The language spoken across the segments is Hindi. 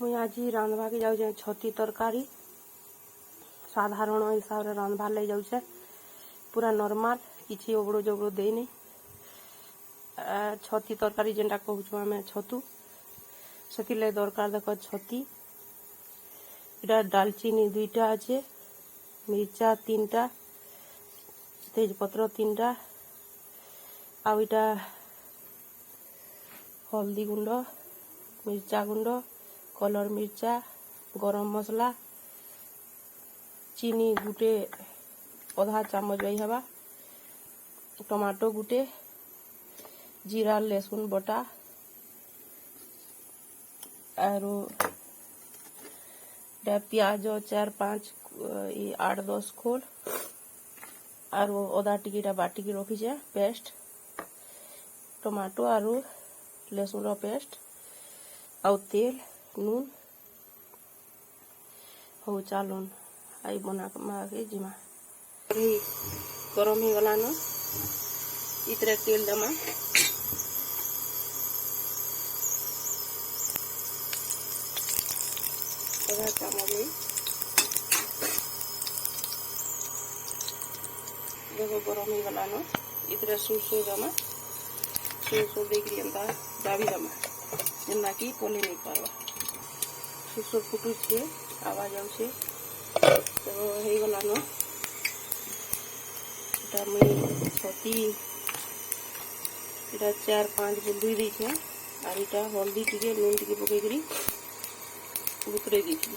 मुई आज रांधवा के जाऊे छती तरकारी साधारण हिसाब से रांधवार लग जाऊे पूरा नॉर्मल किसी ओगड़ो जगड़ो देनी छती तरकारी जेनटा कहूँ आम छतु से लगे दरकार देख छती इटा डालचीनी 2टा अच्छे मिर्चा 3टा तेजपत्र 3टा आईटा हल्दी गुंड मिर्चा गुंड कलर मिर्चा गरम मसला चीनी गुटे आधा चामच वही हवा टमाटो गुटे जीरा लहसुन बटा और प्याज 4-5 8-10 खोल और अदा टिकीटा बाटिकी रखी पेस्ट टमाटो और लहसुन पेस्ट आउ तेल नून हो चालून आई बना के जिमा गरम ही गला न इतरे तेल दमा आधा चामच देखो गरम ही गला न इतरे सुसो दमा सुसो देखिए एंता दाबी दमा जेना कि पले नहीं पारवा सुसो फुटू छे आवाज आउछे तो हे गला न एटा मुई छती एटा 4-5 गुल धुई दी छे और एटा हल्दी टिके नून टिके पके करी बुतरे दी छे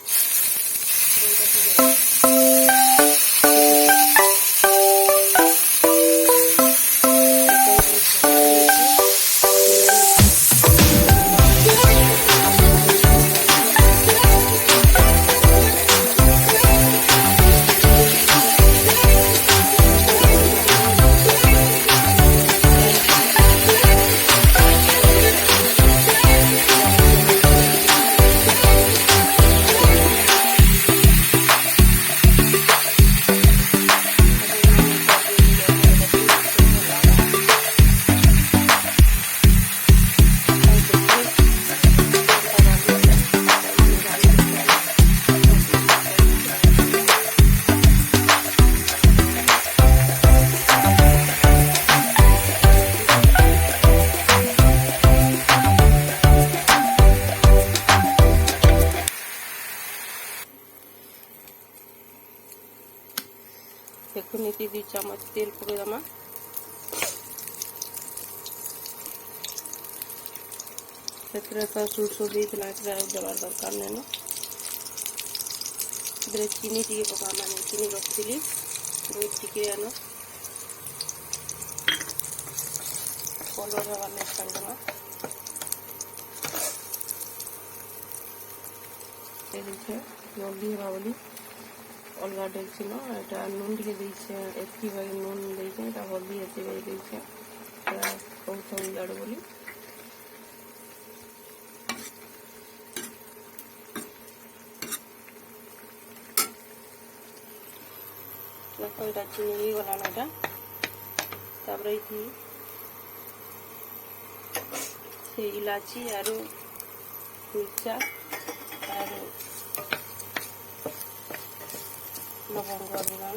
नीति 2 चामच तेल पकेदमा तो सुरसो देला देवार दरकार नहीं चीनी टी पकामा चीनी रखी टिके आन कलर हवा नहीं छाड़दमा जल्दी हवा बोली अलग डेक्ची न एटा नून टिके देइछे एथि भाई नून देइछे एटा हल्दी एथि भाई देइछे बहुत उजाड़ बोली देखो एटा चीनी गला ना तापर ये इलाची और मिर्चा और लवंग दिला